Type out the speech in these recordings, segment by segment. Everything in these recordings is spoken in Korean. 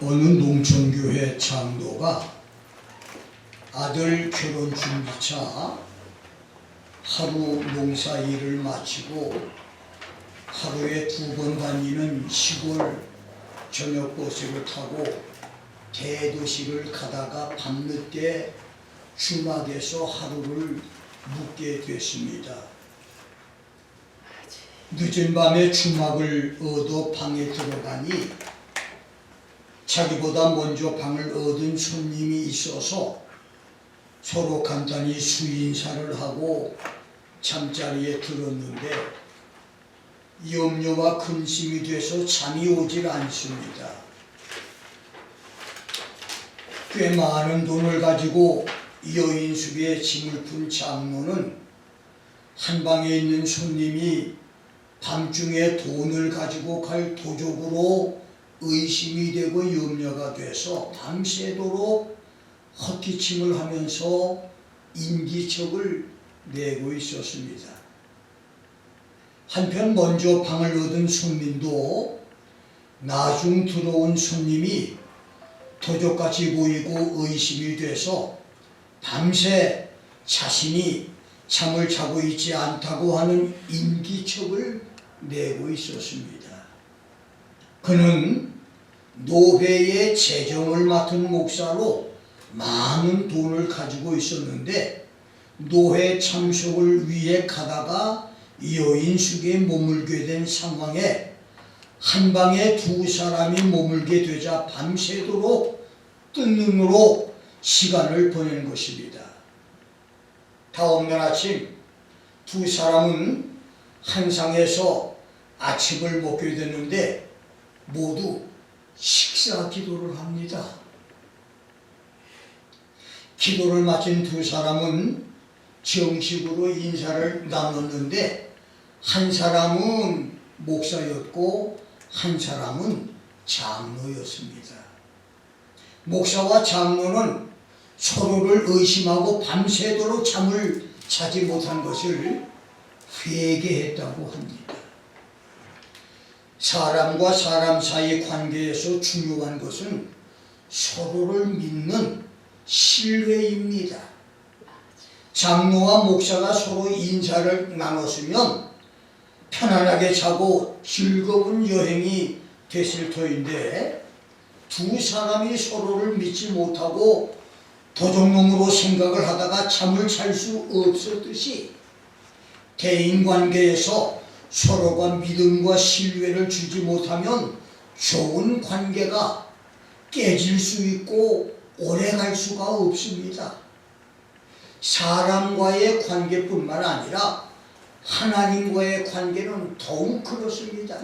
어느 농촌교회 장로가 아들 결혼 준비차 하루 농사 일을 마치고 하루에 2번 다니는 시골 저녁버스를 타고 대도시를 가다가 밤늦게 주막에서 하루를 묵게 됐습니다. 늦은 밤에 주막을 얻어 방에 들어가니 자기보다 먼저 방을 얻은 손님이 있어서 서로 간단히 수인사를 하고 잠자리에 들었는데 염려와 근심이 돼서 잠이 오질 않습니다. 꽤 많은 돈을 가지고 여인숙의 짐을 푼 장로는 한 방에 있는 손님이 밤중에 돈을 가지고 갈 도적으로 의심이 되고 염려가 돼서 밤새도록 헛기침을 하면서 인기척을 내고 있었습니다. 한편 먼저 방을 얻은 손님도 나중 들어온 손님이 도적같이 보이고 의심이 돼서 밤새 자신이 잠을 자고 있지 않다고 하는 인기척을 내고 있었습니다. 그는 노회의 재정을 맡은 목사로 많은 돈을 가지고 있었는데 노회 참석을 위해 가다가 여인숙에 머물게 된 상황에 한 방에 2사람이 머물게 되자 밤새도록 뜬 눈으로 시간을 보낸 것입니다. 다음날 아침 2사람은 한 상에서 아침을 먹게 되는데 모두 식사 기도를 합니다. 기도를 마친 2사람은 정식으로 인사를 나눴는데 한 사람은 목사였고 한 사람은 장로였습니다. 목사와 장로는 서로를 의심하고 밤새도록 잠을 자지 못한 것을 회개했다고 합니다. 사람과 사람 사이 관계에서 중요한 것은 서로를 믿는 신뢰입니다. 장로와 목사가 서로 인사를 나눴으면 편안하게 자고 즐거운 여행이 됐을 터인데 2사람이 서로를 믿지 못하고 도적놈으로 생각을 하다가 잠을 잘 수 없었듯이 대인관계에서 서로가 믿음과 신뢰를 주지 못하면 좋은 관계가 깨질 수 있고 오래 갈 수가 없습니다. 사람과의 관계뿐만 아니라 하나님과의 관계는 더욱 그렇습니다.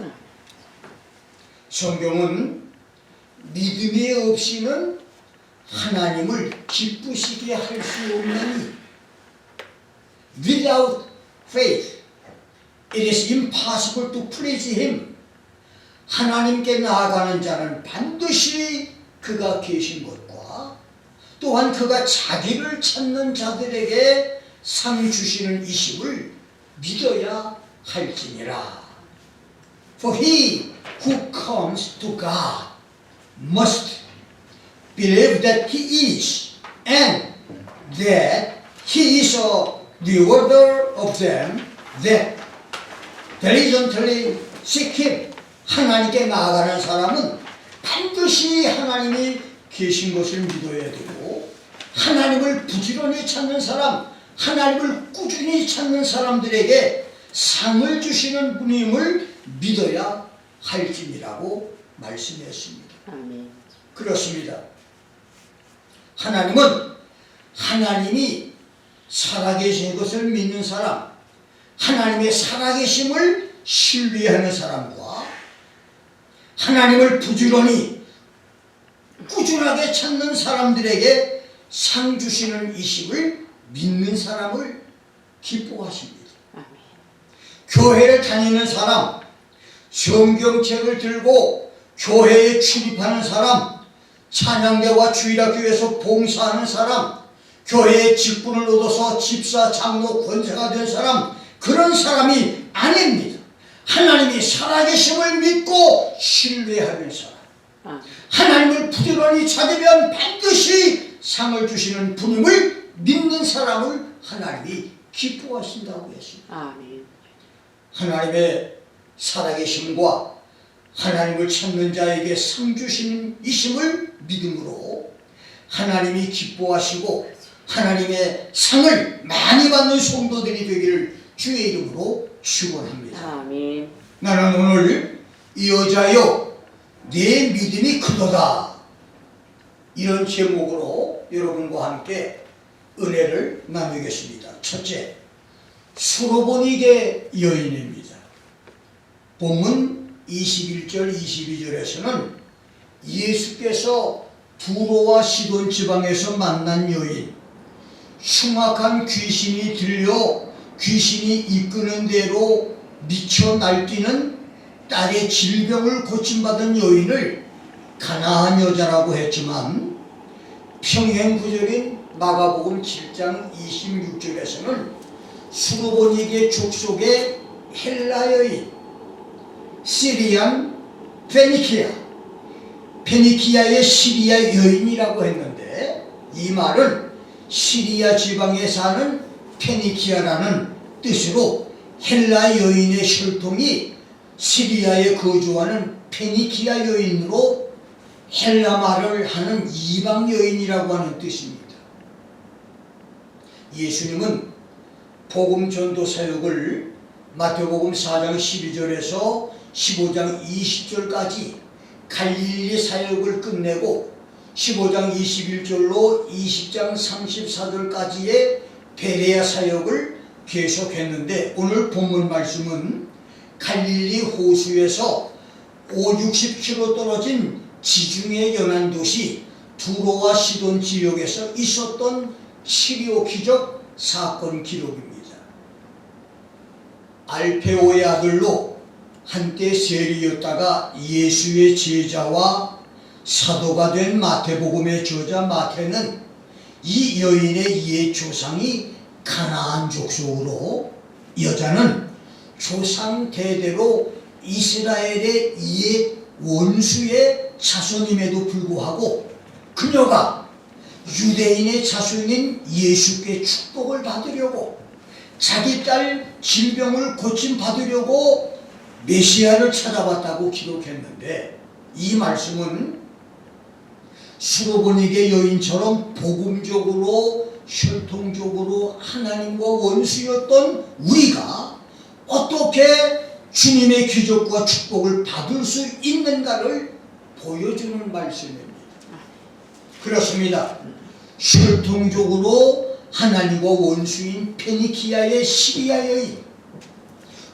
성경은 믿음이 없이는 하나님을 기쁘시게 할 수 없나니 Without faith it is impossible to please him. 하나님께 나아가는 자는 반드시 그가 계신 것과 또한 그가 자기를 찾는 자들에게 상 주시는 이심을 믿어야 할지니라. For he who comes to God must believe that he is and that he is a rewarder of them that diligently seek him. 하나님께 나아가는 사람은 반드시 하나님이 계신 것을 믿어야 되고 하나님을 부지런히 찾는 사람, 하나님을 꾸준히 찾는 사람들에게 상을 주시는 분임을 믿어야 할지니라고 말씀했습니다. 아멘. 그렇습니다. 하나님은 하나님이 살아계신 것을 믿는 사람, 하나님의 살아계심을 신뢰하는 사람과 하나님을 부지런히 꾸준하게 찾는 사람들에게 상 주시는 이심을 믿는 사람을 기뻐하십니다. 아멘. 교회를 다니는 사람, 성경책을 들고 교회에 출입하는 사람, 찬양대와 주일학교에서 봉사하는 사람, 교회의 직분을 얻어서 집사, 장로, 권사가 된 사람, 그런 사람이 아닙니다. 하나님이 살아계심을 믿고 신뢰하는 사람, 하나님을 부지런히 찾으면 반드시 상을 주시는 분임을 믿는 사람을 하나님이 기뻐하신다고 했습니다. 하나님의 살아계심과 하나님을 찾는 자에게 상 주시는 이심을 믿음으로 하나님이 기뻐하시고 하나님의 상을 많이 받는 성도들이 되기를 주의 이름으로 축원합니다. 나는 오늘 여자여 내 믿음이 크도다, 이런 제목으로 여러분과 함께 은혜를 나누겠습니다. 첫째, 수로보니게 여인입니다. 본문 21절 22절에서는 예수께서 두로와 시돈 지방에서 만난 여인, 흉악한 귀신이 들려 귀신이 이끄는 대로 미쳐 날뛰는 딸의 질병을 고침받은 여인을 가나안 여자라고 했지만, 평행구절인 마가복음 7장 26절에서는 수로보니게 족속의 헬라 여인, 시리안 페니키아의 시리아 여인이라고 했는데, 이 말은 시리아 지방에 사는 페니키아라는 뜻으로 헬라 여인의 혈통이 시리아에 거주하는 페니키아 여인으로 헬라 말을 하는 이방 여인이라고 하는 뜻입니다. 예수님은 복음 전도 사역을 마태복음 4장 12절에서 15장 20절까지 갈릴리 사역을 끝내고 15장 21절로 20장 34절까지의 베레아 사역을 계속했는데, 오늘 본문 말씀은 갈릴리 호수에서 50-60km 떨어진 지중해 연안 도시 두로와 시돈 지역에서 있었던 치료 기적 사건 기록입니다. 알페오의 아들로 한때 세리였다가 예수의 제자와 사도가 된 마태복음의 저자 마태는 이 여인의 옛 조상이 가나안 족속으로, 여자는 조상 대대로 이스라엘의 옛 원수의 자손임에도 불구하고 그녀가 유대인의 자손인 예수께 축복을 받으려고, 자기 딸 질병을 고침받으려고 메시아를 찾아봤다고 기록했는데, 이 말씀은 수로보니게 여인처럼 복음적으로 혈통적으로 하나님과 원수였던 우리가 어떻게 주님의 기적과 축복을 받을 수 있는가를 보여주는 말씀입니다. 그렇습니다. 혈통적으로 하나님과 원수인 페니키아의 시리아 여인,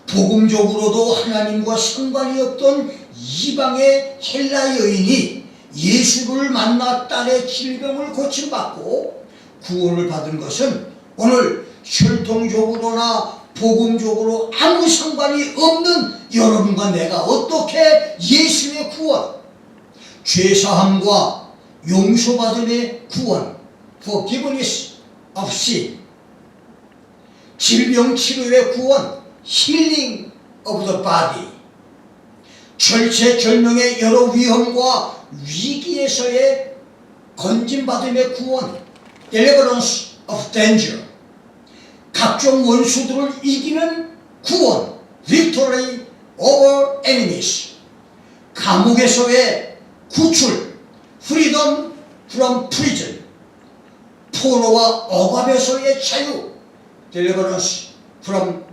복음적으로도 하나님과 상관이 없던 이방의 헬라 여인이 예수를 만나 딸의 질병을 고침받고 구원을 받은 것은 오늘 혈통적으로나 복음적으로 아무 상관이 없는 여러분과 내가 어떻게 예수의 구원, 죄사함과 용서받음의 구원, forgiveness of sin, 질병 치료의 구원, healing of the body, 절체절명의 여러 위험과 위기에서의 건진받음의 구원, deliverance of danger, 각종 원수들을 이기는 구원, victory over enemies, 감옥에서의 구출, freedom from prison, 포로와 억압에서의 자유, deliverance from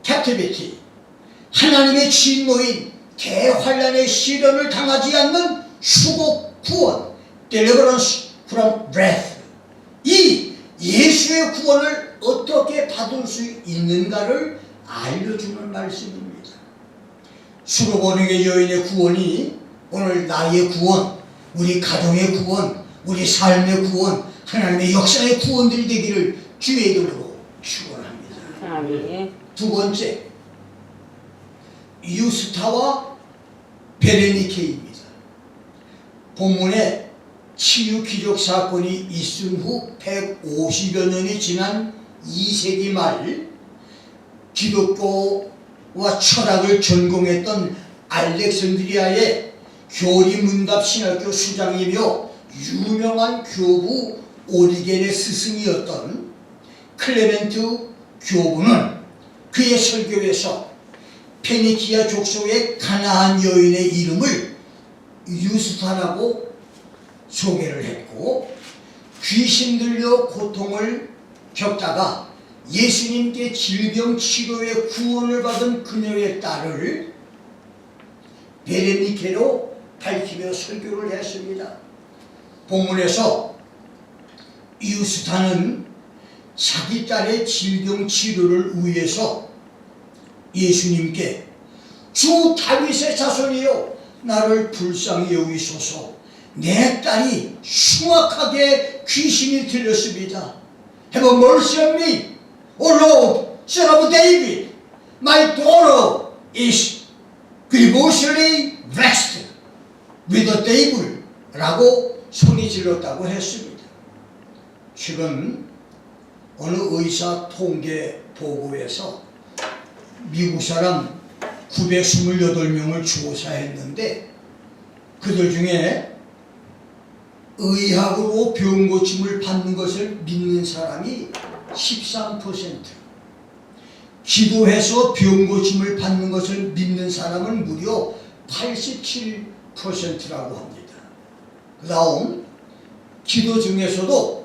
captivity, 하나님의 진노인 대환란의 시련을 당하지 않는 수복 구원, deliverance from wrath. 이 예수의 구원을 어떻게 받을 수 있는가를 알려주는 말씀입니다. 수로보니게 여인의 구원이 오늘 나의 구원, 우리 가정의 구원, 우리 삶의 구원, 하나님의 역사의 구원들이 되기를 주의 이름으로 축원합니다. 아멘. 두 번째, 유스타와 베레니케입니다. 본문에 치유 기적 사건이 있은 후 150여 년이 지난 2세기 말, 기독교와 철학을 전공했던 알렉산드리아의 교리문답신학교 수장이며 유명한 교부 오리겐의 스승이었던 클레멘트 교부는 그의 설교에서 페니키아 족속의 가나안 여인의 이름을 유스타라고 소개를 했고, 귀신 들려 고통을 겪다가 예수님께 질병 치료의 구원을 받은 그녀의 딸을 베레니케로 밝히며 설교를 했습니다. 본문에서 유스타는 자기 딸의 질병 치료를 위해서 예수님께 주 다윗의 자손이여 나를 불쌍히 여기소서, 내 딸이 흉악하게 귀신이 들렸습니다. Have mercy on me, O Lord, son of David. My daughter is grievously vexed with the devil 라고 소리 질렀다고 했습니다. 최근 어느 의사 통계 보고에서 미국 사람 928명을 조사했는데 그들 중에 의학으로 병 고침을 받는 것을 믿는 사람이 13%, 기도해서 병 고침을 받는 것을 믿는 사람은 무려 87%라고 합니다. 그 다음 기도 중에서도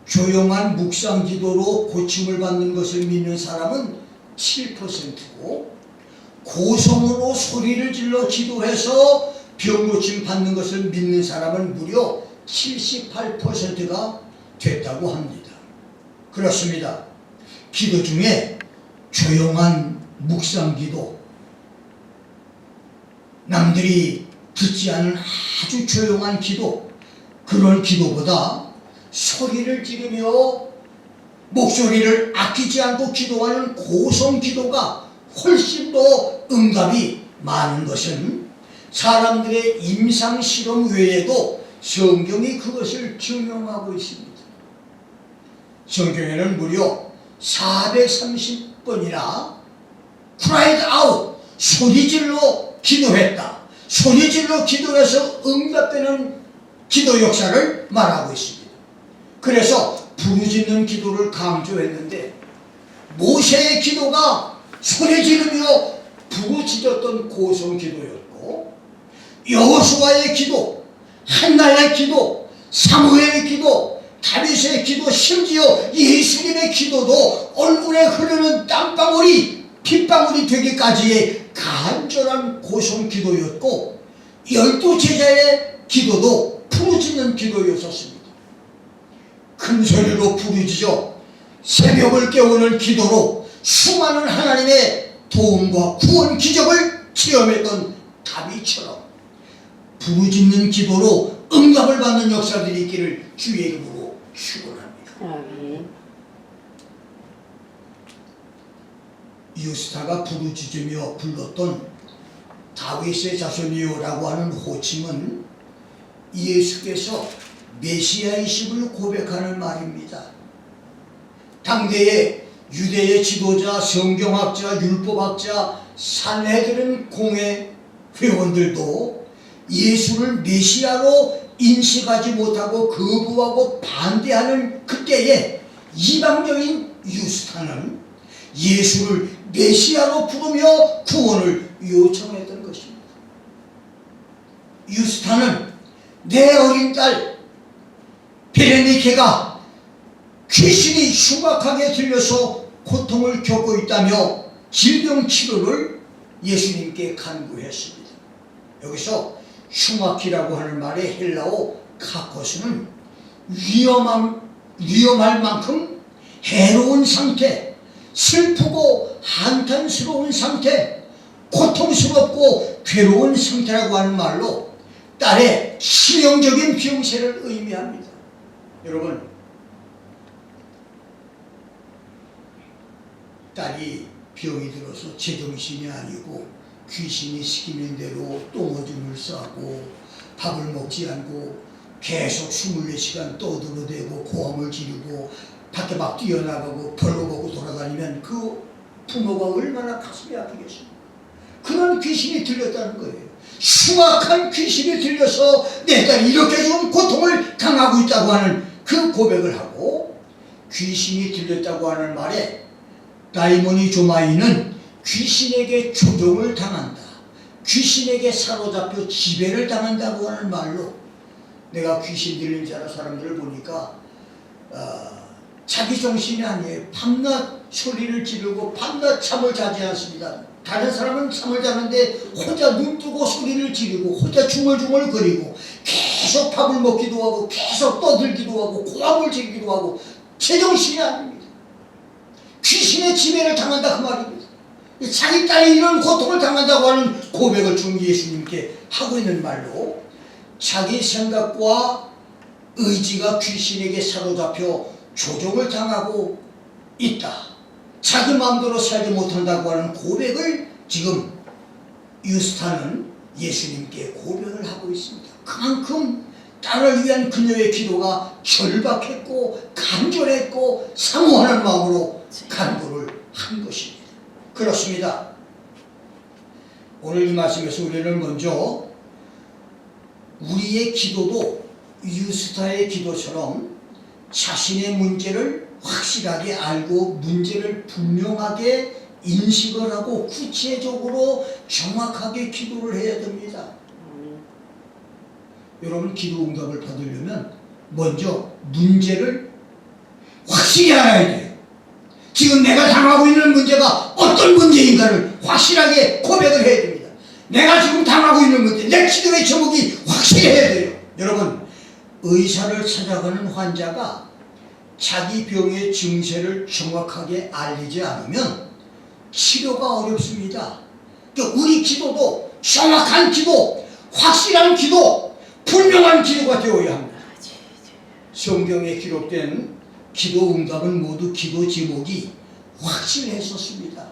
조용한 묵상 기도로 고침을 받는 것을 믿는 사람은 7%고, 고성으로 소리를 질러 기도해서 병 고침 받는 것을 믿는 사람은 무려 78%가 됐다고 합니다. 그렇습니다. 기도 중에 조용한 묵상 기도, 남들이 듣지 않은 아주 조용한 기도, 그런 기도보다 소리를 지르며 목소리를 아끼지 않고 기도하는 고성 기도가 훨씬 더 응답이 많은 것은 사람들의 임상실험 외에도 성경이 그것을 증명하고 있습니다. 성경에는 무려 430번이나 cried out, 소리질러 기도했다, 소리질러 기도해서 응답되는 기도 역사를 말하고 있습니다. 그래서 부르짖는 기도를 강조했는데, 모세의 기도가 소리 지르며 부르짖었던 고성 기도였고, 여호수아의 기도, 한나의 기도, 사무엘의 기도, 다윗의 기도, 심지어 예수님의 기도도 얼굴에 흐르는 땀방울이 핏방울이 되기까지의 간절한 고성 기도였고, 12제자의 기도도 부르짖는 기도였었습니다. 큰 소리로 부르짖어 새벽을 깨우는 기도로 수많은 하나님의 도움과 구원 기적을 체험했던 다윗처럼 부르짖는 기도로 응답을 받는 역사들이 있기를 주의 이름으로 축원합니다. 유스타가 부르짖으며 불렀던 다윗의 자손이요라고 하는 호칭은 예수께서 메시아이심을 고백하는 말입니다. 당대의 유대의 지도자, 성경학자, 율법학자, 산헤드린 공회 회원들도 예수를 메시아로 인식하지 못하고 거부하고 반대하는 그때에 이방적인 유스타는 예수를 메시아로 부르며 구원을 요청했던 것입니다. 유스타는 내 어린 딸 베레니케가 귀신이 흉악하게 들려서 고통을 겪고 있다며 질병 치료를 예수님께 간구했습니다. 여기서 흉악이라고 하는 말의 헬라어 카코스는 위험할 만큼 해로운 상태, 슬프고 한탄스러운 상태, 고통스럽고 괴로운 상태라고 하는 말로 딸의 치명적인 병세를 의미합니다. 여러분, 딸이 병이 들어서 제정신이 아니고 귀신이 시키는 대로 똥오줌을 싸고 밥을 먹지 않고 계속 24시간 떠들어대고 고함을 지르고 밖에 막 뛰어나가고 벌거벗고 돌아다니면 그 부모가 얼마나 가슴이 아프겠습니까? 그런 귀신이 들렸다는 거예요. 흉악한 귀신이 들려서 내 딸이 이렇게 좀 고통을 당하고 있다고 하는 그 고백을 하고, 귀신이 들렸다고 하는 말에 다이모니 조마이는 귀신에게 조종을 당한다, 귀신에게 사로잡혀 지배를 당한다고 하는 말로, 내가 귀신 들린 자라 사람들을 보니까 자기 정신이 아니에요. 밤낮 소리를 지르고 밤낮 잠을 자지 않습니다. 다른 사람은 잠을 자는데 혼자 눈 뜨고 소리를 지르고 혼자 중얼중얼 거리고 계속 밥을 먹기도 하고 계속 떠들기도 하고 고함을 지르기도 하고 제정신이 아닙니다. 귀신의 지배를 당한다 그 말입니다. 자기 딸이 이런 고통을 당한다고 하는 고백을 주 예수님께 하고 있는 말로, 자기 생각과 의지가 귀신에게 사로잡혀 조종을 당하고 있다, 자기 마음대로 살지 못한다고 하는 고백을 지금 유스타는 예수님께 고백을 하고 있습니다. 그만큼 딸을 위한 그녀의 기도가 절박했고 간절했고 사모하는 마음으로 간구를 한 것입니다. 그렇습니다. 오늘 이 말씀에서 우리는 먼저 우리의 기도도 유스타의 기도처럼 자신의 문제를 확실하게 알고 문제를 분명하게 인식을 하고 구체적으로 정확하게 기도를 해야 됩니다. 여러분, 기도 응답을 받으려면 먼저 문제를 확실히 알아야 돼요. 지금 내가 당하고 있는 문제가 어떤 문제인가를 확실하게 고백을 해야 됩니다. 내가 지금 당하고 있는 문제, 내 기도의 제목이 확실해야 돼요. 여러분, 의사를 찾아가는 환자가 자기 병의 증세를 정확하게 알리지 않으면 치료가 어렵습니다. 그러니까 우리 기도도 정확한 기도, 확실한 기도, 분명한 기도가 되어야 합니다. 성경에 기록된 기도 응답은 모두 기도 제목이 확실했었습니다.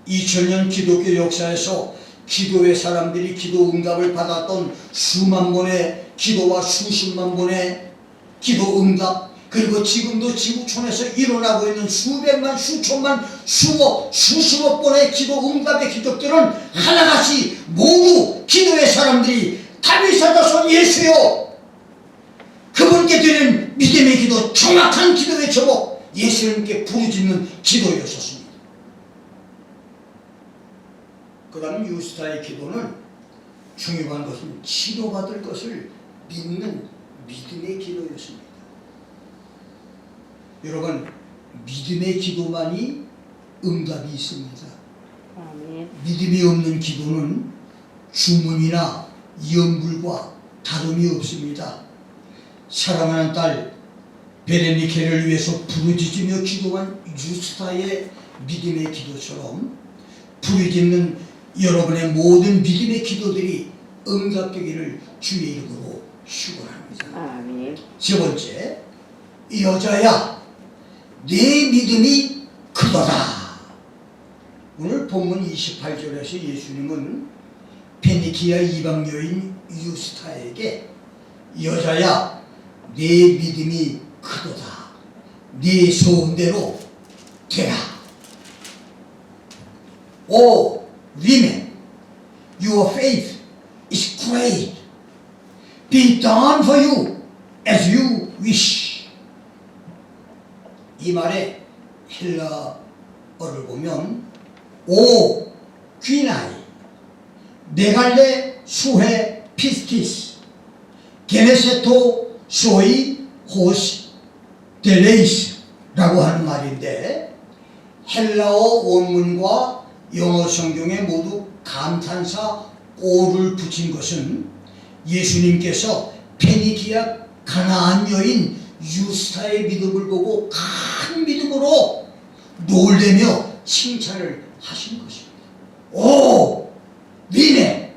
2000년 기독교 역사에서 기도의 사람들이 기도 응답을 받았던 수만 번의 기도와 수십만 번의 기도 응답, 그리고 지금도 지구촌에서 일어나고 있는 수백만, 수천만, 수억, 수십억 번의 기도 응답의 기적들은 하나같이 모두 기도의 사람들이 다윗의 자손 예수여, 그분께 드리는 믿음의 기도, 정확한 기도의 제목, 예수님께 부르짖는 기도였었습니다. 그 다음 유스타의 기도는 중요한 것은 치료받을 것을 믿는 믿음의 기도였습니다. 여러분, 믿음의 기도만이 응답이 있습니다. 믿음이 없는 기도는 주문이나 연불과 다름이 없습니다. 사랑하는 딸 베레니케를 위해서 부르짖으며 기도한 유스타의 믿음의 기도처럼 부르짖는 여러분의 모든 믿음의 기도들이 응답되기를 주의 이름으로 축원합니다. 아멘. 세 번째, 여자야 내 믿음이 크도다. 오늘 본문 28절에서 예수님은 페니키아 이방 여인 유스타에게 여자야 내 믿음이 크도다, 네 소원대로 되라. O women, your faith is great. Be done for you as you wish. 이 말의 헬라어를 보면 오 귀나이, 네갈레 수헤 피스티스, 게네세토 소이 호스 델레이스라고 하는 말인데, 헬라어 원문과 영어 성경에 모두 감탄사 오를 붙인 것은 예수님께서 페니키아 가나안 여인 유스타의 믿음을 보고 큰 믿음으로 놀래며 칭찬을 하신 것입니다. 오! 니네!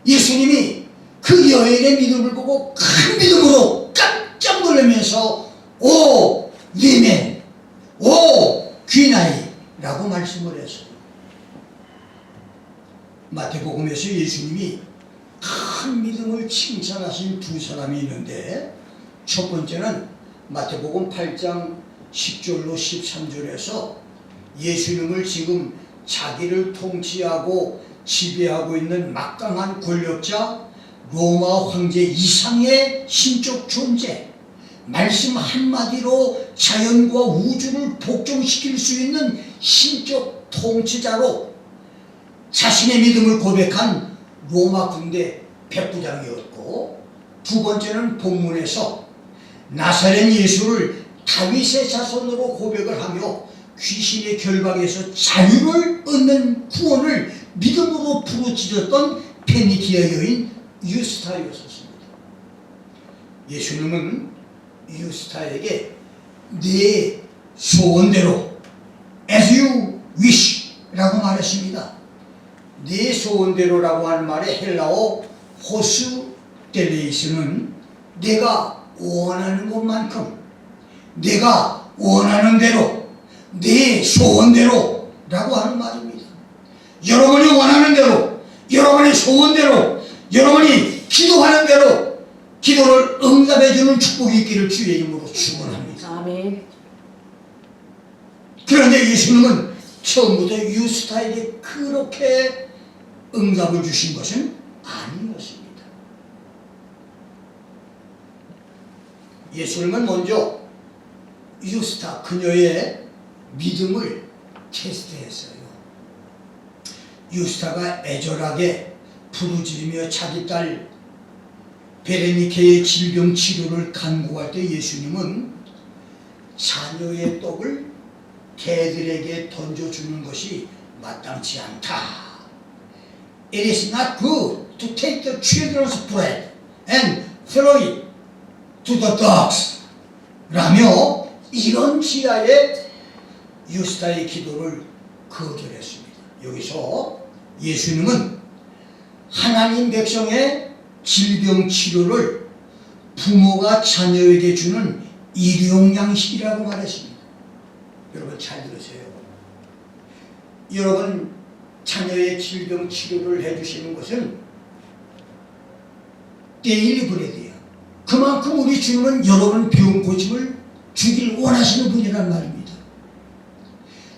예수님이 그 여인의 믿음을 보고 큰 믿음으로 깜짝 놀라면서 오! 니네! 오! 귀나이! 라고 말씀을 했어요. 마태복음에서 예수님이 큰 믿음을 칭찬하신 두 사람이 있는데, 첫 번째는 마태복음 8장 10절로 13절에서 예수님을 지금 자기를 통치하고 지배하고 있는 막강한 권력자 로마 황제 이상의 신적 존재, 말씀 한마디로 자연과 우주를 복종시킬 수 있는 신적 통치자로 자신의 믿음을 고백한 로마 군대 백부장이었고, 두 번째는 본문에서 나사렛 예수를 다윗의 자손으로 고백을 하며 귀신의 결박에서 자유를 얻는 구원을 믿음으로 부르짖었던 페니키아 여인 유스타였었습니다. 예수님은 유스타에게 네 소원대로 as you wish 라고 말했습니다. 네 소원대로라고 하는 말의 헬라어 호스 델레이스는 내가 원하는 것만큼, 내가 원하는 대로, 네 소원대로 라고 하는 말입니다. 여러분이 원하는 대로, 여러분의 소원대로, 여러분이 기도하는 대로 기도를 응답해주는 축복이 있기를 주의 이름으로 축원합니다. 아멘. 그런데 예수님은 처음부터 유스타에게 그렇게 응답을 주신 것은 아닌 것입니다. 예수님은 먼저 유스타 그녀의 믿음을 테스트했어요. 유스타가 애절하게 부르짖으며 자기 딸 베레니케의 질병 치료를 간구할 때 예수님은 자녀의 떡을 개들에게 던져주는 것이 마땅치 않다. It is not good to take the children's bread and throw it to the dogs. 라며 이런 지하에 유스타의 기도를 거절했습니다. 여기서 예수님은 하나님 백성의 질병 치료를 부모가 자녀에게 주는 일용 양식이라고 말했습니다. 여러분 잘 들으세요. 여러분 자녀의 질병 치료를 해주시는 것은 데일리 브레드예요. 그만큼 우리 주님은 여러분 병 고침을 주길 원하시는 분이란 말입니다.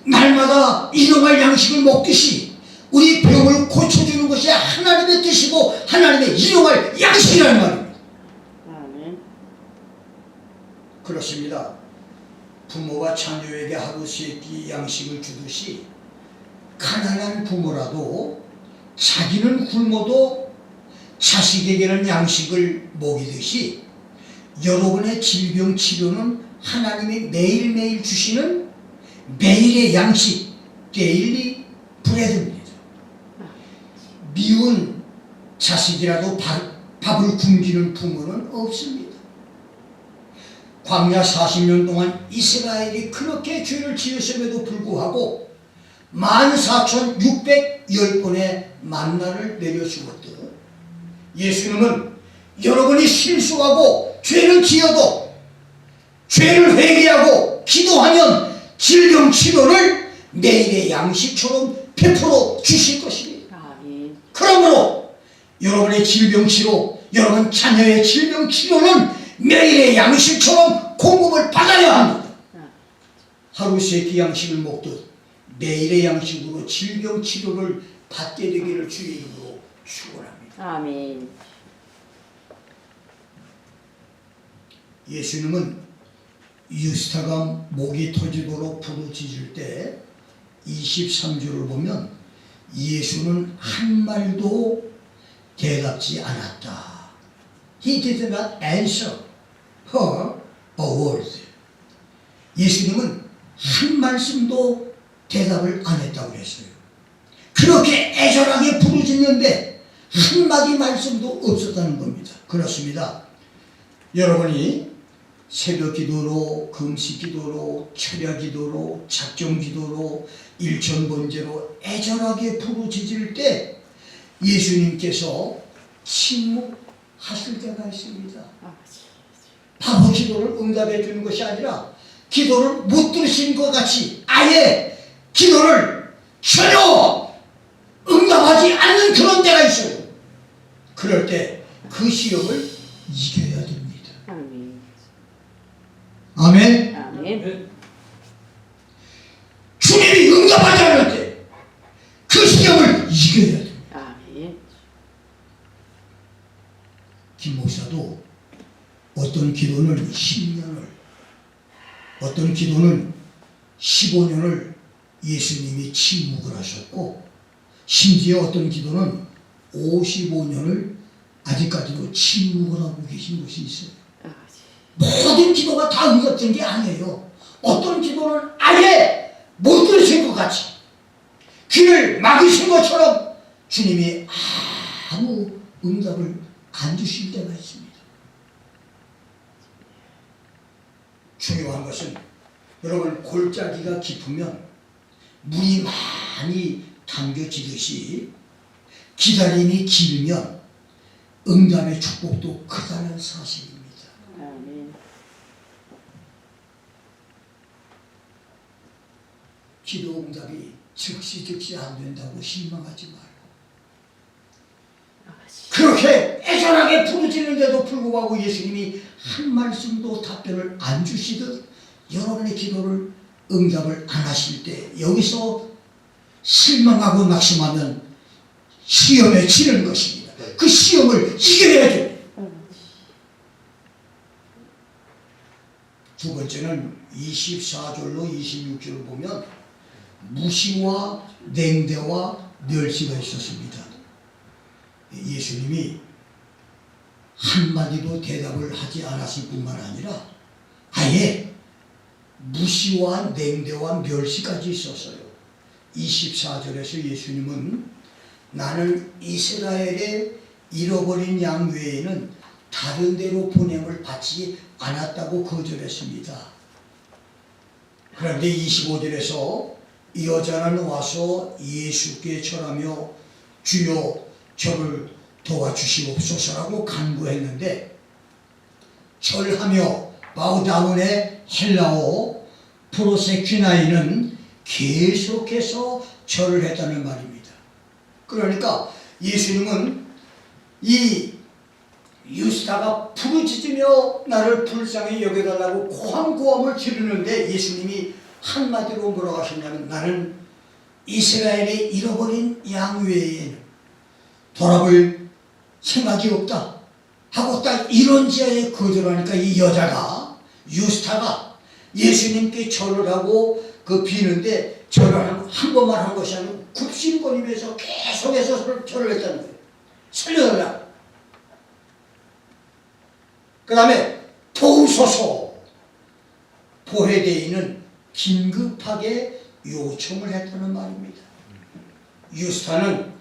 날마다 일용할 양식을 먹듯이 우리 병을 고쳐주는 것이 하나님의 뜻이고 하나님의 일용할 양식이라는 말입니다. 그렇습니다. 부모가 자녀에게 하루 세 끼 양식을 주듯이 가난한 부모라도 자기는 굶어도 자식에게는 양식을 먹이듯이 여러분의 질병 치료는 하나님이 매일매일 주시는 매일의 양식, 데일리 브레드입니다. 미운 자식이라도 밥을 굶기는 부모는 없습니다. 광야 40년 동안 이스라엘이 그렇게 죄를 지었음에도 불구하고 14,610번의 만나를 내려주었듯 예수님은 여러분이 실수하고 죄를 지어도 죄를 회개하고 기도하면 질병 치료를 매일의 양식처럼 베풀어 주실 것입니다. 그러므로 여러분의 질병 치료, 여러분 자녀의 질병 치료는 매일의 양식처럼 공급을 받아야 합니다. 하루 세 끼 양식을 먹듯 매일의 양식으로 질병 치료를 받게 되기를 주의 이름으로 축원합니다. 아멘. 예수님은 유스타가 목이 터지도록 부르짖을 때 23절을 보면 예수는 한 말도 대답지 않았다. He did not answer her a word. 예수님은 한 말씀도 대답을 안 했다고 했어요. 그렇게 애절하게 부르짖는데 한마디 말씀도 없었다는 겁니다. 그렇습니다. 여러분이 새벽 기도로, 금식 기도로, 철야 기도로, 작정 기도로, 일천 번제로 애절하게 부르짖을 때 예수님께서 침묵하실 때가 있습니다. 바로 기도를 응답해 주는 것이 아니라 기도를 못 들으신 것 같이 아예 기도를 전혀 응답하지 않는 그런 때가 있어요. 그럴 때 그 시험을 이겨야 됩니다. 아멘. 아멘. 주님이 응답하지 않을 때 그 시험을 이겨야 됩니다. 김 목사도 어떤 기도는 10년을, 어떤 기도는 15년을 예수님이 침묵을 하셨고, 심지어 어떤 기도는 55년을 아직까지도 침묵을 하고 계신 것이 있어요. 모든 기도가 다 응답된 게 아니에요. 어떤 기도는 아예 못 들으신 것 같이 귀를 막으신 것처럼 주님이 아무 응답을 안 주실 때가 있습니다. 중요한 것은 여러분, 골짜기가 깊으면 물이 많이 담겨지듯이 기다림이 길면 응답의 축복도 크다는 사실입니다. 아멘. 기도 응답이 즉시 안 된다고 실망하지 말고, 그렇게 애절하게 부르짖는데도 불구하고 예수님이 한 말씀도 답변을 안 주시듯 여러분의 기도를 응답을 안 하실 때 여기서 실망하고 낙심하면 시험에 치는 것입니다. 그 시험을 이겨야 됩니다. 두 번째는 24절로 26절을 보면 무시와 냉대와 멸시가 있었습니다. 예수님이 한마디도 대답을 하지 않았을 뿐만 아니라 아예 무시와 냉대와 멸시까지 있었어요. 24절에서 예수님은 나는 이스라엘의 잃어버린 양 외에는 다른 데로 보냄을 받지 않았다고 거절했습니다. 그런데 25절에서 이 여자는 와서 예수께 절하며 주여 저를 도와주시옵소서라고 간구했는데, 절하며 바우다운의 헬라어 프로세퀴나이는 계속해서 절을 했다는 말입니다. 그러니까 예수님은 이 유스타가 부르짖으며 나를 불쌍히 여겨달라고 고함고함을 지르는데 예수님이 한마디로 뭐라고 하셨냐면 나는 이스라엘의 잃어버린 양 외에는 돌아볼 생각이 없다 하고 딱 이런 지하에 거절하니까 이 여자가, 유스타가 예수님께 절을 하고 그 비는데 절을 한 번만 한 것이 아니고 굽신거리면서 계속해서 절을 했다는 거예요. 살려달라. 그 다음에 도우소서. 보헤데이는 긴급하게 요청을 했다는 말입니다. 유스타는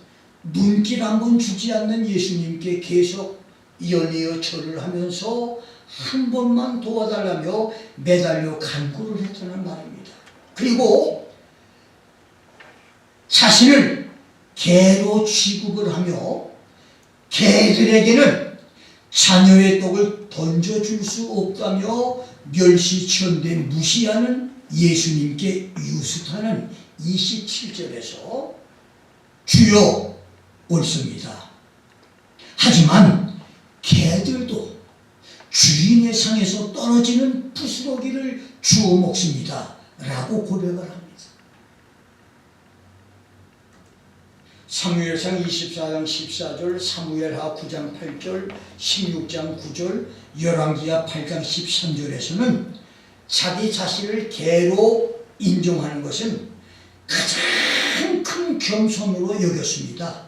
눈길 한 번 주지 않는 예수님께 계속 연이어 절을 하면서 한 번만 도와달라며 매달려 간구를 했다는 말입니다. 그리고 자신을 개로 취급을 하며 개들에게는 자녀의 떡을 던져줄 수 없다며 멸시천대 무시하는 예수님께 유스타는 27절에서 주여 옳습니다. 하지만 개들도 주인의 상에서 떨어지는 부스러기를 주워 먹습니다 라고 고백을 합니다. 사무엘상 24장 14절, 사무엘하 9장 8절, 16장 9절, 열왕기하 8장 13절에서는 자기 자신을 개로 인정하는 것은 가장 큰 겸손으로 여겼습니다.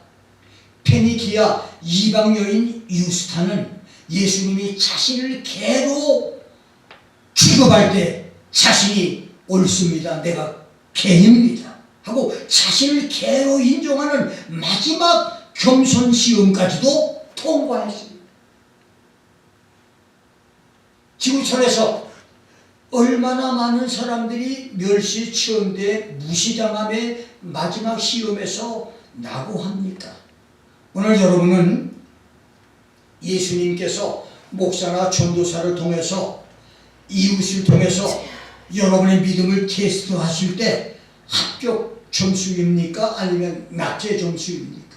페니키아 이방 여인 유스타는 예수님이 자신을 개로 취급할 때 자신이 옳습니다. 내가 개입니다. 하고 자신을 개로 인정하는 마지막 겸손 시험까지도 통과했습니다. 지구촌에서 얼마나 많은 사람들이 멸시, 치험대, 무시당함의 마지막 시험에서 낙오합니까? 오늘 여러분은 예수님께서 목사나 전도사를 통해서 이웃을 통해서 여러분의 믿음을 테스트하실 때 합격 점수입니까? 아니면 낙제 점수입니까?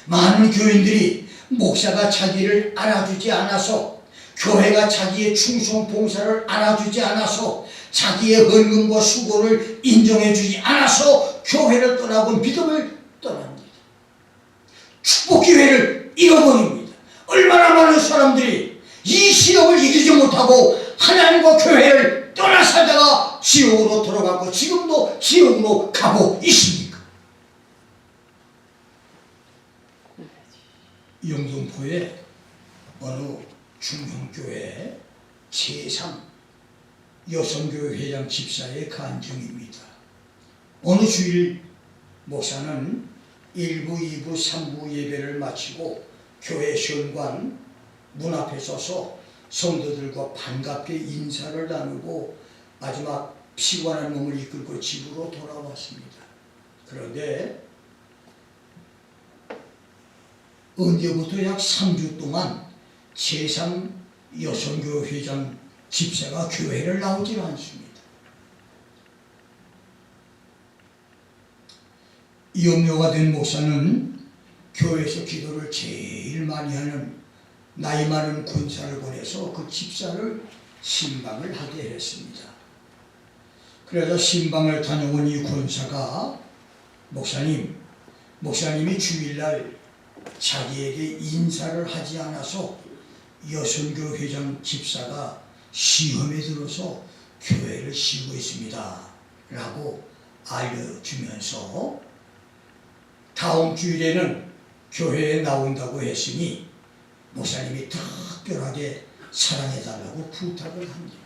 많은 교인들이 목사가 자기를 알아주지 않아서, 교회가 자기의 충성 봉사를 알아주지 않아서, 자기의 헌금과 수고를 인정해주지 않아서 교회를 떠나고 믿음을 떠납니다. 축복기회를 잃어버립니다. 얼마나 많은 사람들이 이 시험을 이기지 못하고 하나님과 교회를 떠나 살다가 지옥으로 돌아가고 지금도 지옥으로 가고 있습니까? 영등포의 어느 중형교회 제3 여성교회 회장 집사의 간증입니다. 어느 주일 목사는 1부, 2부, 3부 예배를 마치고 교회 현관 문 앞에 서서 성도들과 반갑게 인사를 나누고 마지막 피곤한 몸을 이끌고 집으로 돌아왔습니다. 그런데 언제부터 약 3주 동안 제3 여성교회 회장 집사가 교회를 나오질 않습니다. 염려가 된 목사는 교회에서 기도를 제일 많이 하는 나이 많은 권사를 보내서 그 집사를 신방을 하게 했습니다. 그래서 신방을 다녀온 이 권사가 목사님이 주일날 자기에게 인사를 하지 않아서 여성교 회장 집사가 시험에 들어서 교회를 쉬고 있습니다 라고 알려주면서 다음 주일에는 교회에 나온다고 했으니 목사님이 특별하게 사랑해달라고 부탁을 합니다.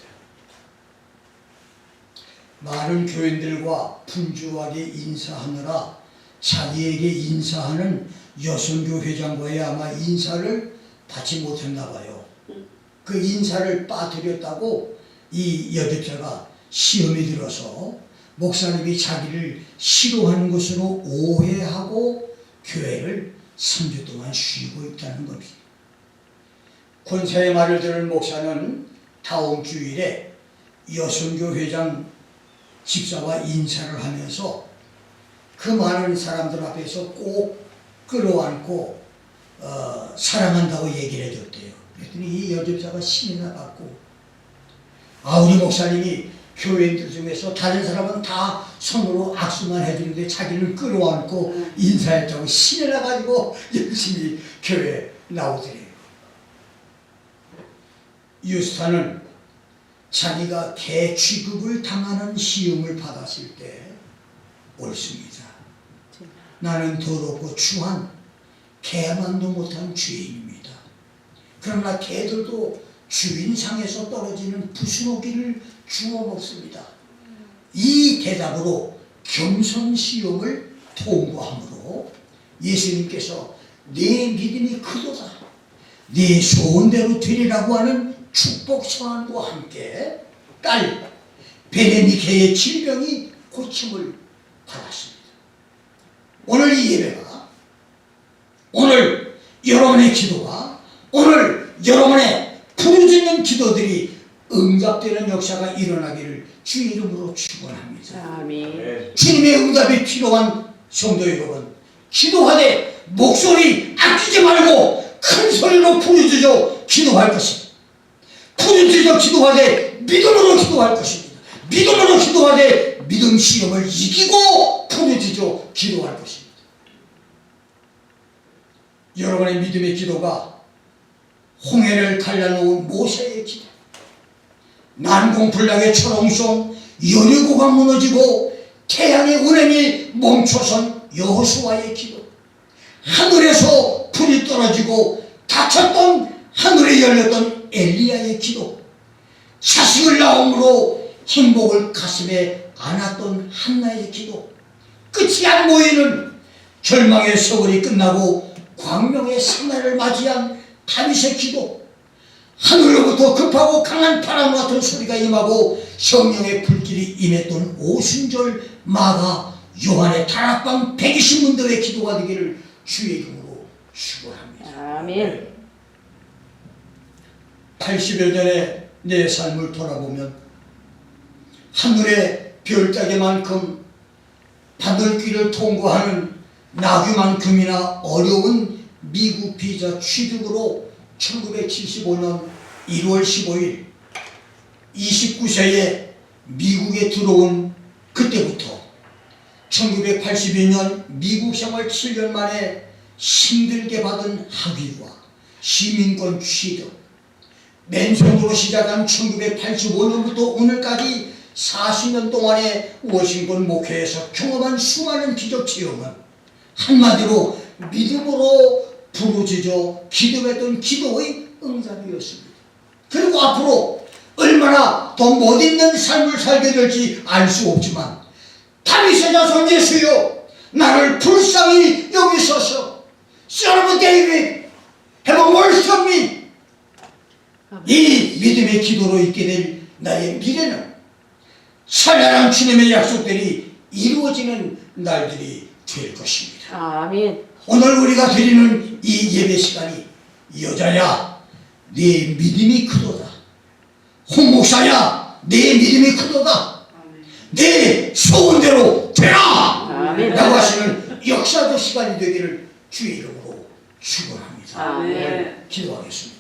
많은 교인들과 분주하게 인사하느라 자기에게 인사하는 여성교 회장과의 아마 인사를 받지 못했나 봐요. 그 인사를 빠뜨렸다고 이 여집사가 시험에 들어서 목사님이 자기를 싫어하는 것으로 오해하고 교회를 3주 동안 쉬고 있다는 겁니다. 권사의 말을 들은 목사는 다음 주일에 여성교 회장 집사와 인사를 하면서 그 많은 사람들 앞에서 꼭 끌어안고 사랑한다고 얘기를 해줬대요. 그랬더니 이 여집사가 신이 나갖고 우리 목사님이 교회인들 중에서 다른 사람은 다 손으로 악수만 해주는데 자기는 끌어안고 인사했다고 신이 나가지고 열심히 교회에 나오더래요. 유스타는 자기가 개 취급을 당하는 시험을 받았을 때 옳습니다. 나는 더럽고 추한 개만도 못한 죄인입니다. 그러나 개들도 주인상에서 떨어지는 부스러기를 주워 먹습니다. 이 대답으로 겸손 시험을 통과함으로 예수님께서 내 믿음이 크도다, 네 소원대로 되리라고 하는 축복 선언과 함께 딸 베네니케의 질병이 고침을 받았습니다. 오늘 이 예배가, 오늘 여러분의 기도가, 오늘 여러분의 부르짖는 기도들이 응답되는 역사가 일어나기를 주 이름으로 축원합니다. 아멘. 주님의 응답이 필요한 성도 여러분, 기도하되 목소리 아끼지 말고 큰 소리로 부르짖어 기도할 것입니다. 부르짖어 기도하되 믿음으로 기도할 것입니다. 믿음으로 기도하되 믿음 시험을 이기고 부르짖어 기도할 것입니다. 여러분의 믿음의 기도가 홍해를 갈라놓은 모세의 기도, 난공불락의 철옹성 여리고가 무너지고 태양의 운행이 멈춰선 여호수아의 기도, 하늘에서 불이 떨어지고 닫혔던 하늘이 열렸던 엘리야의 기도, 자식을 낳음으로 행복을 가슴에 안았던 한나의 기도, 끝이 안 보이는 절망의 세월이 끝나고 광명의 새날을 맞이한 다윗의 기도, 하늘로부터 급하고 강한 바람 같은 소리가 임하고 성령의 불길이 임했던 오순절 마가 요한의 다락방 120문들의 기도가 되기를 주의 이름으로 축원합니다. 아멘. 80여 년의 내 삶을 돌아보면 하늘의 별따기만큼 바늘길을 통과하는 나귀만큼이나 어려운 미국 비자 취득으로 1975년 1월 15일 29세에 미국에 들어온 그때부터 1982년 미국 생활 7년 만에 힘들게 받은 학위와 시민권 취득, 맨손으로 시작한 1985년부터 오늘까지 40년 동안의 워싱턴 목회에서 경험한 수많은 기적 체험은 한마디로 믿음으로 부르짖어 기도했던 기도의 응답이었습니다. 그리고 앞으로 얼마나 더 멋있는 삶을 살게 될지 알 수 없지만 다윗의 자손 예수여 나를 불쌍히 여기소서. Son of David, have mercy on me. 이 믿음의 기도로 있게 될 나의 미래는 찬란한 주님의 약속들이 이루어지는 날들이 될 것입니다. 아멘. 오늘 우리가 드리는 이 예배 시간이 여자야 네 믿음이 크도다, 홍 목사야 네 믿음이 크도다, 네 소원대로 되라 라고 하시는 역사적 시간이 되기를 주의 이름으로 축원합니다. 아멘. 기도하겠습니다.